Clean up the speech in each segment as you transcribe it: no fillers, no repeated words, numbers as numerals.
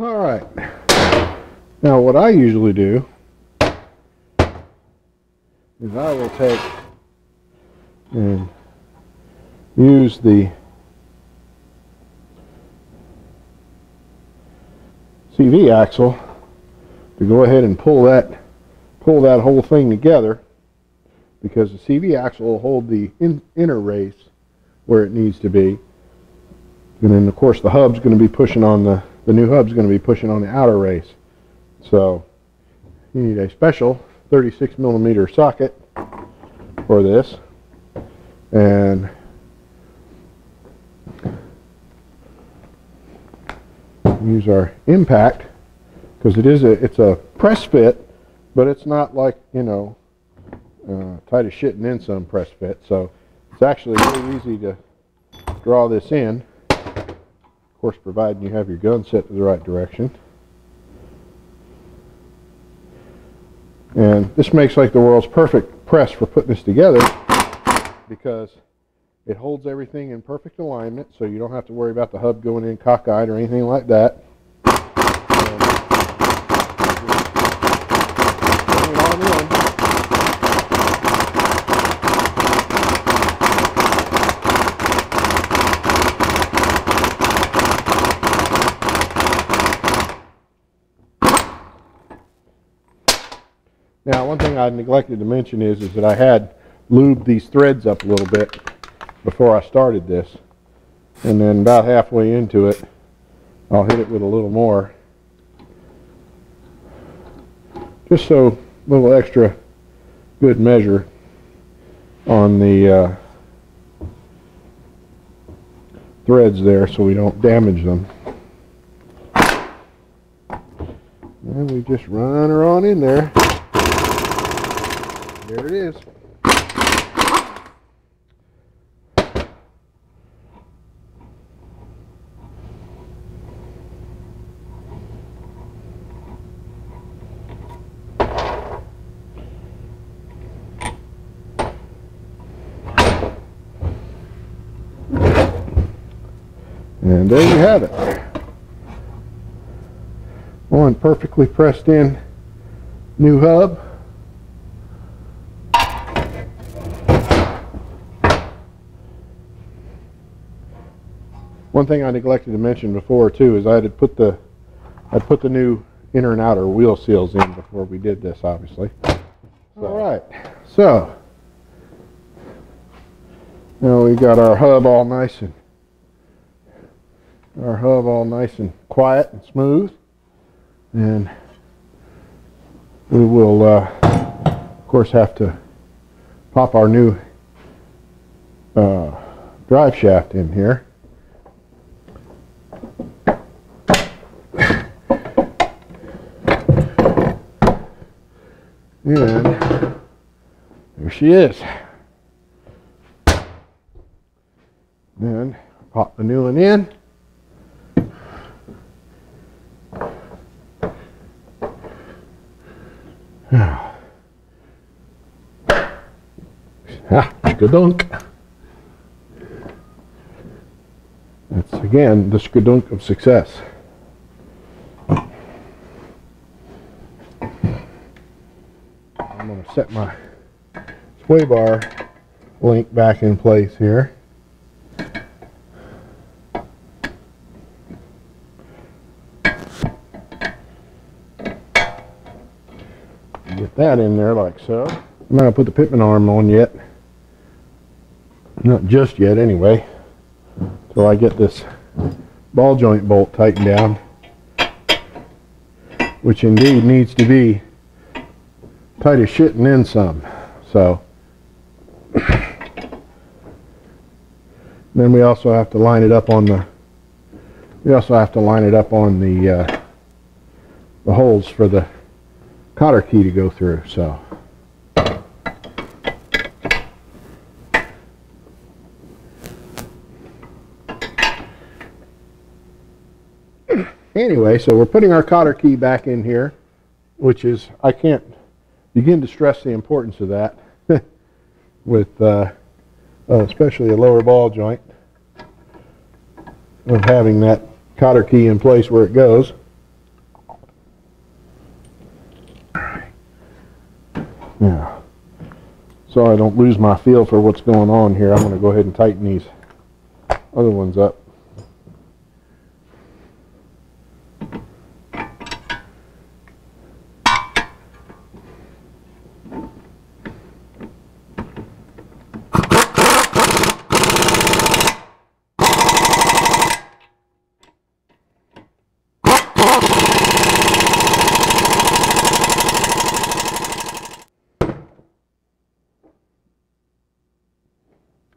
All right. Now what I usually do is I will take and use the CV axle to go ahead and pull that whole thing together, because the CV axle will hold the inner race where it needs to be, and then of course the hub's going to be pushing on the new hub's going to be pushing on the outer race. So you need a special 36mm socket for this, and use our impact, because it's a press fit, but it's not like, you know, tight as shit and then some press fit. So it's actually really easy to draw this in, of course providing you have your gun set to the right direction. And this makes like the world's perfect press for putting this together, because it holds everything in perfect alignment, so you don't have to worry about the hub going in cockeyed or anything like that. Bring it on in. Now, one thing I neglected to mention is that I had lubed these threads up a little bit before I started this, and then about halfway into it I'll hit it with a little more, just so a little extra good measure on the threads there, so we don't damage them. And we just run her on in there. There it is. And there you have it. One perfectly pressed in new hub. One thing I neglected to mention before too is I'd put the new inner and outer wheel seals in before we did this, obviously. All right, so now we got our hub all nice and quiet and smooth, and we will of course have to pop our new drive shaft in here. And there she is. Then pop the new one in. Skadunk. That's again the skadunk of success. I'm going to set my sway bar link back in place here. Get that in there like so. I'm not going to put the pitman arm on yet. Not just yet anyway, until I get this ball joint bolt tightened down, which indeed needs to be tight as shit and then some. So then we also have to line it up on the the holes for the cotter key to go through. So anyway, so we're putting our cotter key back in here, which is, I can't begin to stress the importance of that with especially a lower ball joint, of having that cotter key in place where it goes. so I don't lose my feel for what's going on here, I'm going to go ahead and tighten these other ones up.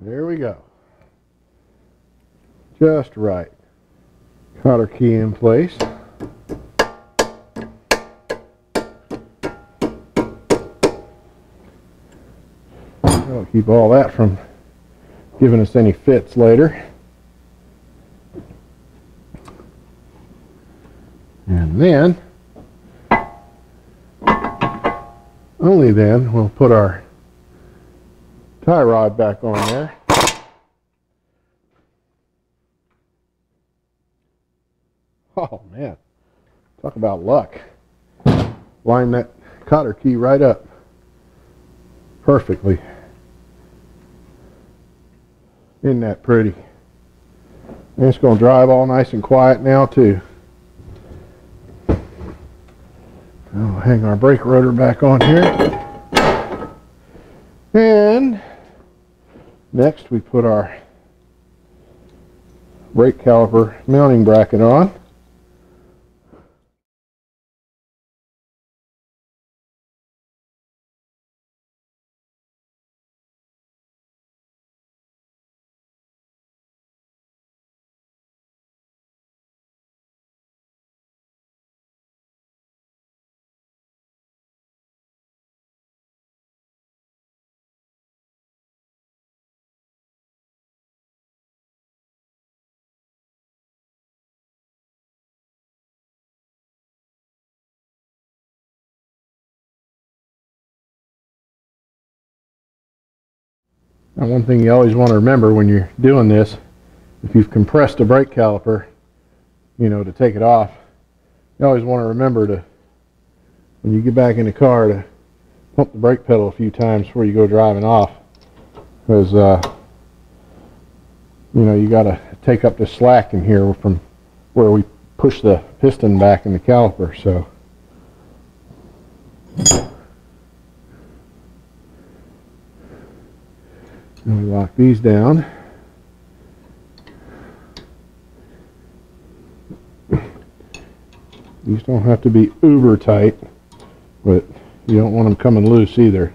There we go. Just right. Cotter key in place. That'll keep all that from giving us any fits later. And then, only then, we'll put our tie rod back on there. Oh man, talk about luck. Line that cotter key right up perfectly. Isn't that pretty? And it's going to drive all nice and quiet now too. I'll hang our brake rotor back on here. And next we put our brake caliper mounting bracket on. Now, one thing you always want to remember when you're doing this, if you've compressed a brake caliper, you know, to take it off, you always want to remember to, when you get back in the car, to pump the brake pedal a few times before you go driving off, because you know, you got to take up the slack in here from where we push the piston back in the caliper. So and we lock these down. These don't have to be uber tight, but you don't want them coming loose either.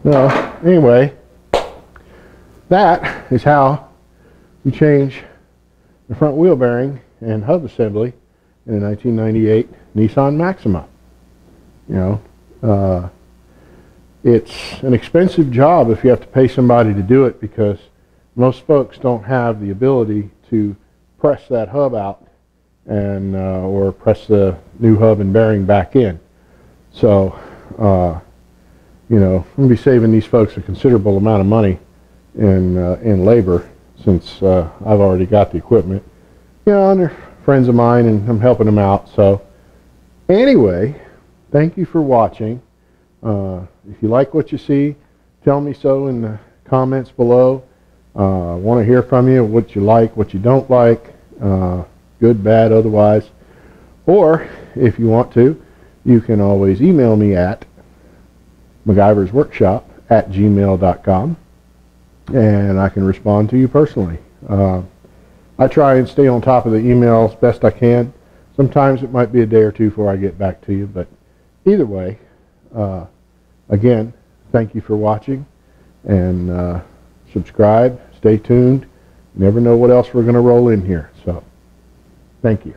So anyway, that is how you change the front wheel bearing and hub assembly in a 1998 Nissan Maxima. You know, it's an expensive job if you have to pay somebody to do it, because most folks don't have the ability to press that hub out and or press the new hub and bearing back in. So you know, I'm going to be saving these folks a considerable amount of money in labor, since I've already got the equipment. You know, and they're friends of mine and I'm helping them out. So anyway, thank you for watching. If you like what you see, tell me so in the comments below. I want to hear from you, what you like, what you don't like, good, bad, otherwise. Or if you want to, you can always email me at MacGyversWorkshop@gmail.com, and I can respond to you personally. I try and stay on top of the emails best I can. Sometimes it might be a day or two before I get back to you, but either way, again, thank you for watching, and subscribe, stay tuned. You never know what else we're going to roll in here. So Thank you.